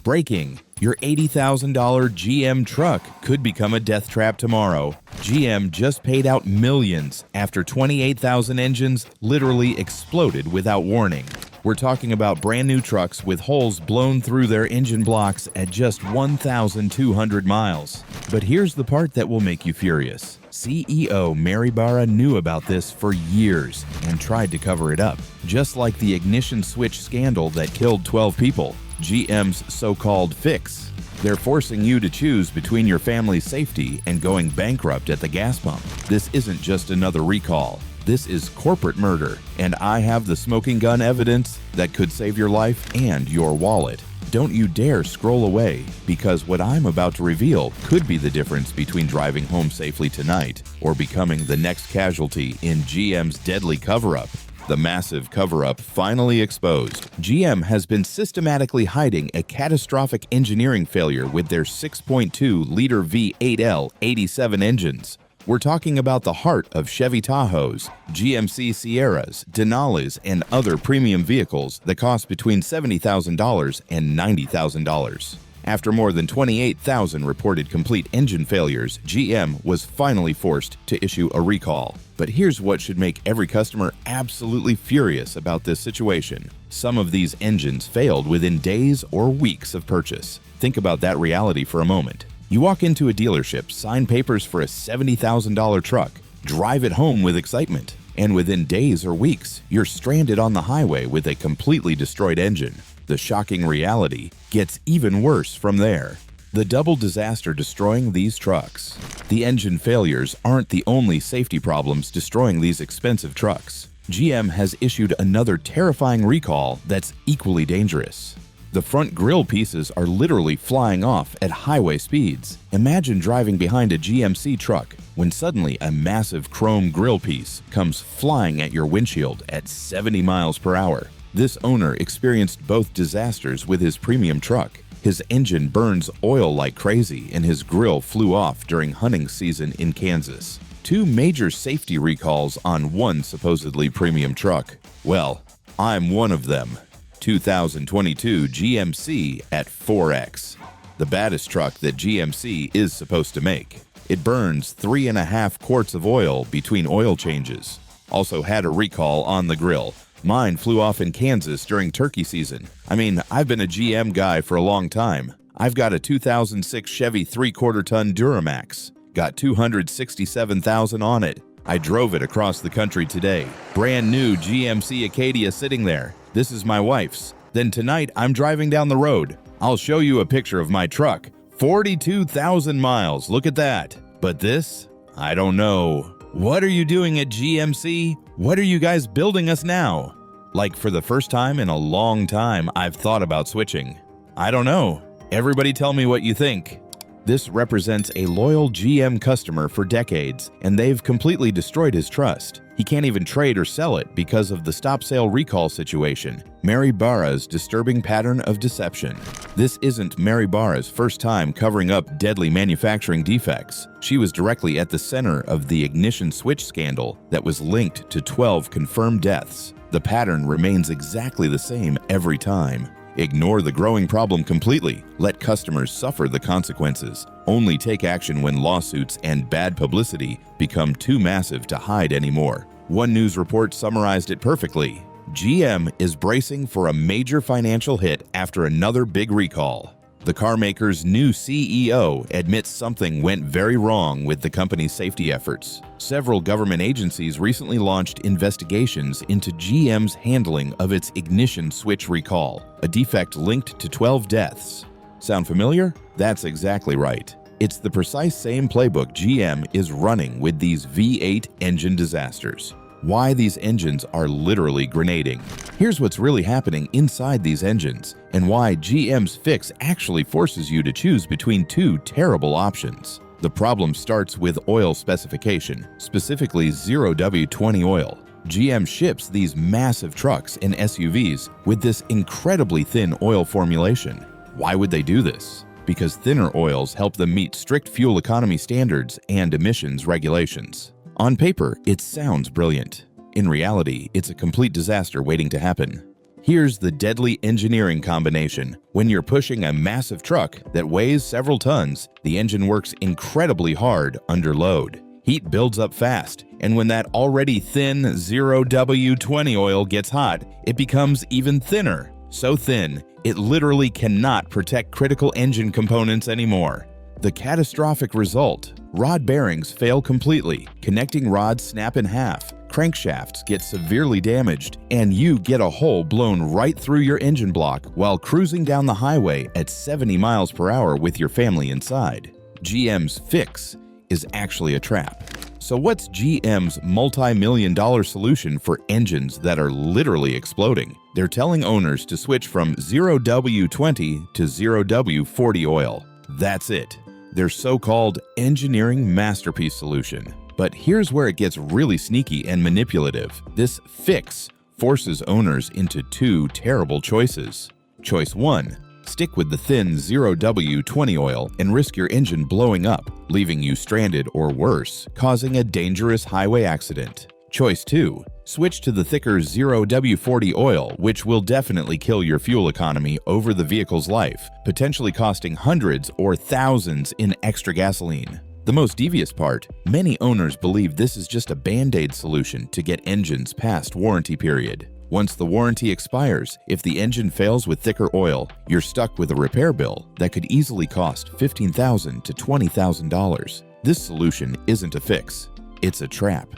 Breaking: your $80,000 GM truck could become a death trap tomorrow. GM just paid out millions after 28,000 engines literally exploded without warning. We're talking about brand new trucks with holes blown through their engine blocks at just 1,200 miles. But here's the part that will make you furious. CEO Mary Barra knew about this for years and tried to cover it up, just like the ignition switch scandal that killed 12 people. GM's so-called fix. They're forcing you to choose between your family's safety and going bankrupt at the gas pump. This isn't just another recall. This is corporate murder, and I have the smoking gun evidence that could save your life and your wallet. Don't you dare scroll away, because what I'm about to reveal could be the difference between driving home safely tonight or becoming the next casualty in GM's deadly cover-up. The massive cover-up finally exposed. GM has been systematically hiding a catastrophic engineering failure with their 6.2-liter V8L 87 engines. We're talking about the heart of Chevy Tahoes, GMC Sierras, Denali's, and other premium vehicles that cost between $70,000 and $90,000. After more than 28,000 reported complete engine failures, GM was finally forced to issue a recall. But here's what should make every customer absolutely furious about this situation. Some of these engines failed within days or weeks of purchase. Think about that reality for a moment. You walk into a dealership, sign papers for a $70,000 truck, drive it home with excitement, and within days or weeks, you're stranded on the highway with a completely destroyed engine. The shocking reality gets even worse from there. The double disaster destroying these trucks. The engine failures aren't the only safety problems destroying these expensive trucks. GM has issued another terrifying recall that's equally dangerous. The front grille pieces are literally flying off at highway speeds. Imagine driving behind a GMC truck when suddenly a massive chrome grille piece comes flying at your windshield at 70 miles per hour. This owner experienced both disasters with his premium truck. His engine burns oil like crazy and his grille flew off during hunting season in Kansas. 2 major safety recalls on one supposedly premium truck. Well, I'm one of them. 2022 GMC at 4X. The baddest truck that GMC is supposed to make. It burns 3.5 quarts of oil between oil changes. Also had a recall on the grille. Mine flew off in Kansas during turkey season. I mean, I've been a GM guy for a long time. I've got a 2006 Chevy 3/4-ton Duramax. Got 267,000 on it. I drove it across the country today. Brand new GMC Acadia sitting there. This is my wife's. Then tonight, I'm driving down the road. I'll show you a picture of my truck. 42,000 miles, look at that. But this? I don't know. What are you doing at GMC? What are you guys building us now? Like, for the first time in a long time, I've thought about switching. I don't know. Everybody tell me what you think. This represents a loyal GM customer for decades, and they've completely destroyed his trust. He can't even trade or sell it because of the stop-sale recall situation. Mary Barra's disturbing pattern of deception. This isn't Mary Barra's first time covering up deadly manufacturing defects. She was directly at the center of the ignition switch scandal that was linked to 12 confirmed deaths. The pattern remains exactly the same every time. Ignore the growing problem completely. Let customers suffer the consequences. Only take action when lawsuits and bad publicity become too massive to hide anymore. One news report summarized it perfectly. GM is bracing for a major financial hit after another big recall. The carmaker's new CEO admits something went very wrong with the company's safety efforts. Several government agencies recently launched investigations into GM's handling of its ignition switch recall, a defect linked to 12 deaths. Sound familiar? That's exactly right. It's the precise same playbook GM is running with these V8 engine disasters. Why these engines are literally grenading. Here's what's really happening inside these engines, and why GM's fix actually forces you to choose between 2 terrible options. The problem starts with oil specification, specifically 0W20 oil. GM ships these massive trucks and SUVs with this incredibly thin oil formulation. Why would they do this? Because thinner oils help them meet strict fuel economy standards and emissions regulations. On paper, it sounds brilliant. In reality, it's a complete disaster waiting to happen. Here's the deadly engineering combination. When you're pushing a massive truck that weighs several tons, the engine works incredibly hard under load. Heat builds up fast, and when that already thin 0W20 oil gets hot, it becomes even thinner. So thin, it literally cannot protect critical engine components anymore. The catastrophic result: rod bearings fail completely, connecting rods snap in half, crankshafts get severely damaged, and you get a hole blown right through your engine block while cruising down the highway at 70 miles per hour with your family inside. GM's fix is actually a trap. So what's GM's multi-million-dollar solution for engines that are literally exploding? They're telling owners to switch from 0W20 to 0W40 oil. That's it. Their so-called engineering masterpiece solution. But here's where it gets really sneaky and manipulative. This fix forces owners into two terrible choices. Choice 1. Stick with the thin 0W20 oil and risk your engine blowing up, leaving you stranded or worse, causing a dangerous highway accident. Choice 2. Switch to the thicker 0W40 oil, which will definitely kill your fuel economy over the vehicle's life, potentially costing hundreds or thousands in extra gasoline. The most devious part: many owners believe this is just a band-aid solution to get engines past warranty period. Once the warranty expires, if the engine fails with thicker oil, you're stuck with a repair bill that could easily cost $15,000 to $20,000. This solution isn't a fix, it's a trap.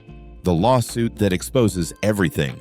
The lawsuit that exposes everything.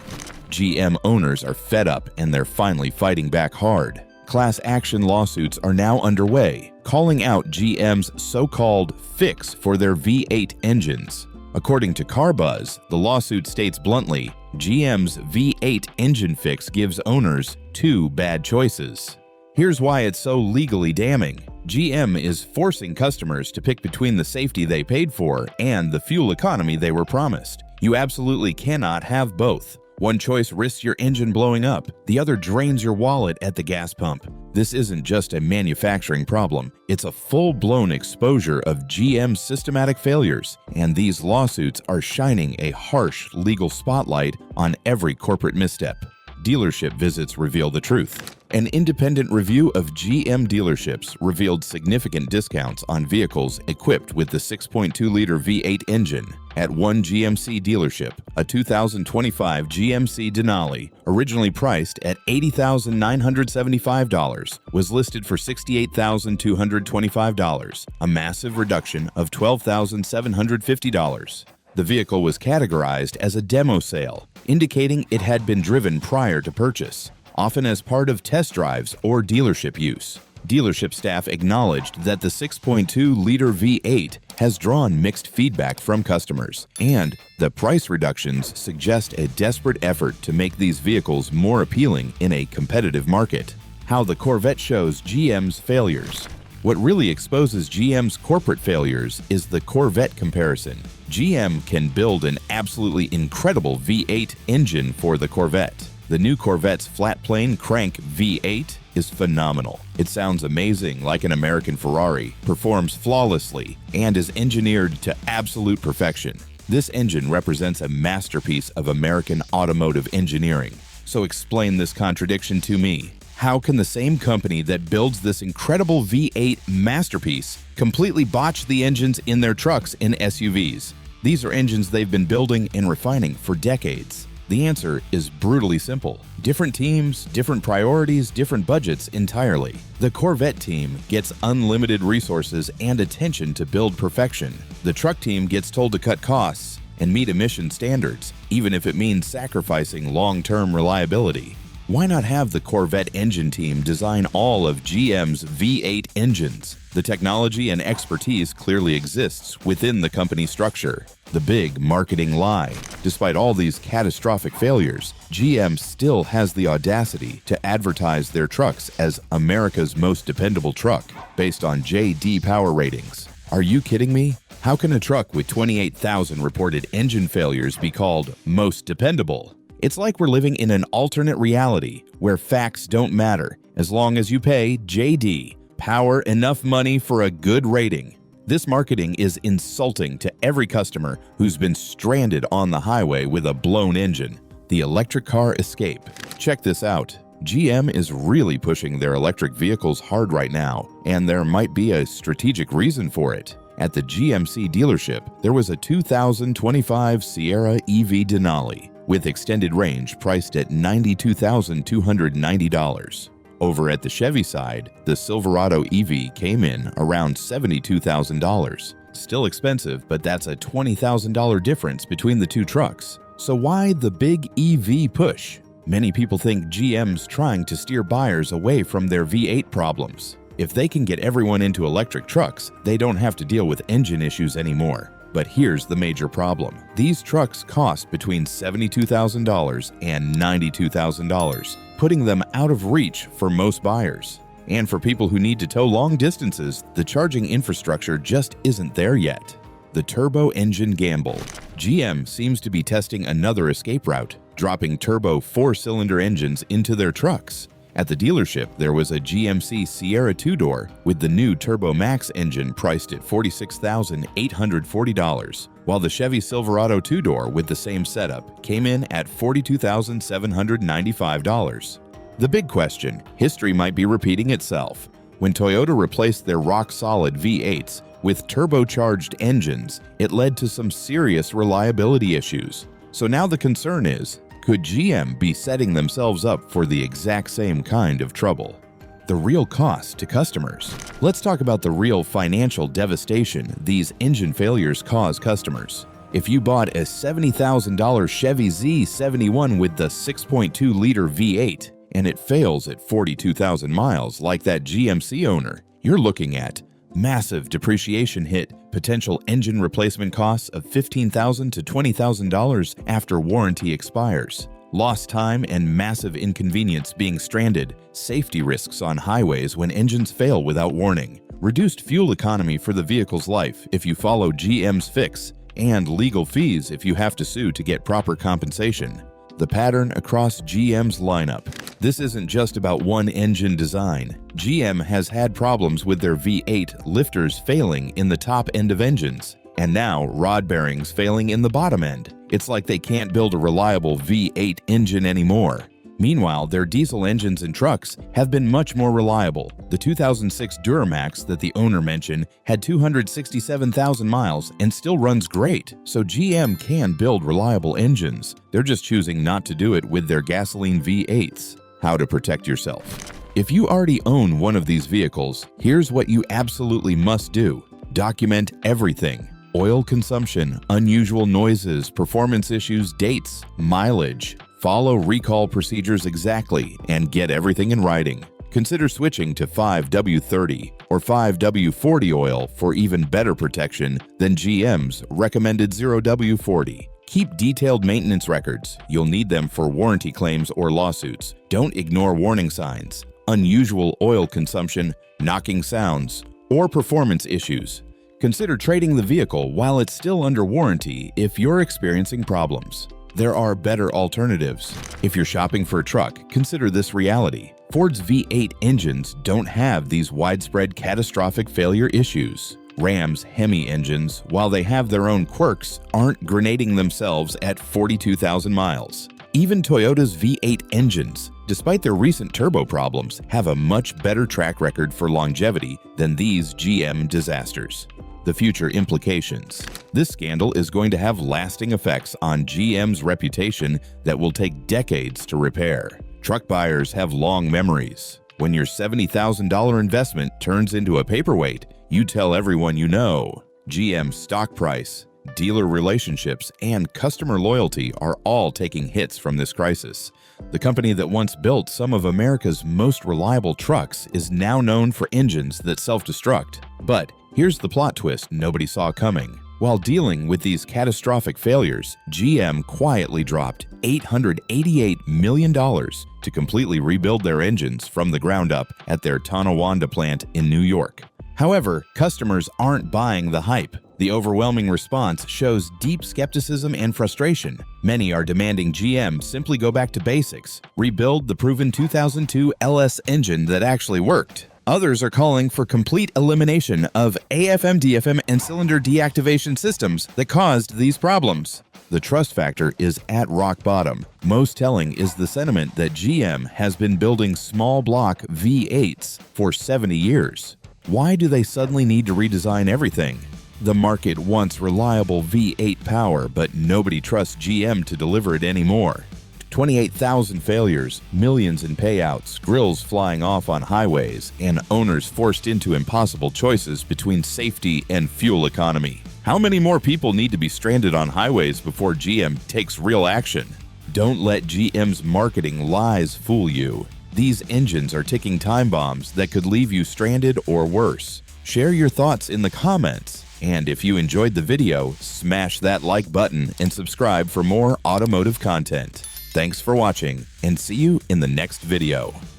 GM owners are fed up and they're finally fighting back hard. Class action lawsuits are now underway, calling out GM's so-called fix for their V8 engines. According to CarBuzz, the lawsuit states bluntly, GM's V8 engine fix gives owners two bad choices. Here's why it's so legally damning. GM is forcing customers to pick between the safety they paid for and the fuel economy they were promised. You absolutely cannot have both. One choice risks your engine blowing up, the other drains your wallet at the gas pump. This isn't just a manufacturing problem, it's a full-blown exposure of GM's systematic failures, and these lawsuits are shining a harsh legal spotlight on every corporate misstep. Dealership visits reveal the truth. An independent review of GM dealerships revealed significant discounts on vehicles equipped with the 6.2-liter V8 engine. At one GMC dealership, a 2025 GMC Denali, originally priced at $80,975, was listed for $68,225, a massive reduction of $12,750. The vehicle was categorized as a demo sale, indicating it had been driven prior to purchase, often as part of test drives or dealership use. Dealership staff acknowledged that the 6.2-liter V8 has drawn mixed feedback from customers, and the price reductions suggest a desperate effort to make these vehicles more appealing in a competitive market. How the Corvette shows GM's failures. What really exposes GM's corporate failures is the Corvette comparison. GM can build an absolutely incredible V8 engine for the Corvette. The new Corvette's flat-plane crank V8 is phenomenal. It sounds amazing like an American Ferrari, performs flawlessly, and is engineered to absolute perfection. This engine represents a masterpiece of American automotive engineering. So explain this contradiction to me. How can the same company that builds this incredible V8 masterpiece completely botch the engines in their trucks and SUVs? These are engines they've been building and refining for decades. The answer is brutally simple. Different teams, different priorities, different budgets entirely. The Corvette team gets unlimited resources and attention to build perfection. The truck team gets told to cut costs and meet emission standards, even if it means sacrificing long-term reliability. Why not have the Corvette engine team design all of GM's V8 engines? The technology and expertise clearly exists within the company structure. The big marketing lie. Despite all these catastrophic failures, GM still has the audacity to advertise their trucks as America's most dependable truck, based on J.D. Power ratings. Are you kidding me? How can a truck with 28,000 reported engine failures be called most dependable? It's like we're living in an alternate reality where facts don't matter as long as you pay J.D. Power enough money for a good rating. This marketing is insulting to every customer who's been stranded on the highway with a blown engine. The electric car escape. Check this out. GM is really pushing their electric vehicles hard right now, and there might be a strategic reason for it. At the GMC dealership, there was a 2025 Sierra EV Denali with extended range priced at $92,290. Over at the Chevy side, the Silverado EV came in around $72,000. Still expensive, but that's a $20,000 difference between the two trucks. So why the big EV push? Many people think GM's trying to steer buyers away from their V8 problems. If they can get everyone into electric trucks, they don't have to deal with engine issues anymore. But here's the major problem. These trucks cost between $72,000 and $92,000, putting them out of reach for most buyers. And for people who need to tow long distances, the charging infrastructure just isn't there yet. The turbo engine gamble. GM seems to be testing another escape route, dropping turbo 4-cylinder engines into their trucks. At the dealership, there was a GMC Sierra 2-door with the new Turbo Max engine priced at $46,840, while the Chevy Silverado 2-door with the same setup came in at $42,795. The big question: history might be repeating itself. When Toyota replaced their rock-solid V8s with turbocharged engines, it led to some serious reliability issues. So now the concern is, could GM be setting themselves up for the exact same kind of trouble? The real cost to customers. Let's talk about the real financial devastation these engine failures cause customers. If you bought a $70,000 Chevy Z71 with the 6.2-liter V8 and it fails at 42,000 miles like that GMC owner, you're looking at massive depreciation hit, potential engine replacement costs of $15,000 to $20,000 after warranty expires, lost time and massive inconvenience being stranded, safety risks on highways when engines fail without warning, reduced fuel economy for the vehicle's life if you follow GM's fix, and legal fees if you have to sue to get proper compensation. The pattern across GM's lineup. This isn't just about one engine design. GM has had problems with their V8 lifters failing in the top end of engines, and now rod bearings failing in the bottom end. It's like they can't build a reliable V8 engine anymore. Meanwhile, their diesel engines and trucks have been much more reliable. The 2006 Duramax that the owner mentioned had 267,000 miles and still runs great, so GM can build reliable engines. They're just choosing not to do it with their gasoline V8s. How to protect yourself. If you already own one of these vehicles, here's what you absolutely must do. Document everything. Oil consumption, unusual noises, performance issues, dates, mileage. Follow recall procedures exactly and get everything in writing. Consider switching to 5W30 or 5W40 oil for even better protection than GM's recommended 0W40. Keep detailed maintenance records. You'll need them for warranty claims or lawsuits. Don't ignore warning signs, unusual oil consumption, knocking sounds, or performance issues. Consider trading the vehicle while it's still under warranty if you're experiencing problems. There are better alternatives. If you're shopping for a truck, consider this reality. Ford's V8 engines don't have these widespread catastrophic failure issues. Ram's Hemi engines, while they have their own quirks, aren't grenading themselves at 42,000 miles. Even Toyota's V8 engines, despite their recent turbo problems, have a much better track record for longevity than these GM disasters. The future implications. This scandal is going to have lasting effects on GM's reputation that will take decades to repair. Truck buyers have long memories. When your $70,000 investment turns into a paperweight, you tell everyone you know. GM's stock price, dealer relationships, and customer loyalty are all taking hits from this crisis. The company that once built some of America's most reliable trucks is now known for engines that self-destruct. But here's the plot twist nobody saw coming. While dealing with these catastrophic failures, GM quietly dropped $888 million to completely rebuild their engines from the ground up at their Tonawanda plant in New York. However, customers aren't buying the hype. The overwhelming response shows deep skepticism and frustration. Many are demanding GM simply go back to basics, rebuild the proven 2002 LS engine that actually worked. Others are calling for complete elimination of AFM, DFM, and cylinder deactivation systems that caused these problems. The trust factor is at rock bottom. Most telling is the sentiment that GM has been building small block V8s for 70 years. Why do they suddenly need to redesign everything? The market wants reliable V8 power, but nobody trusts GM to deliver it anymore. 28,000 failures, millions in payouts, grills flying off on highways, and owners forced into impossible choices between safety and fuel economy. How many more people need to be stranded on highways before GM takes real action? Don't let GM's marketing lies fool you. These engines are ticking time bombs that could leave you stranded or worse. Share your thoughts in the comments. And if you enjoyed the video, smash that like button and subscribe for more automotive content. Thanks for watching, and see you in the next video.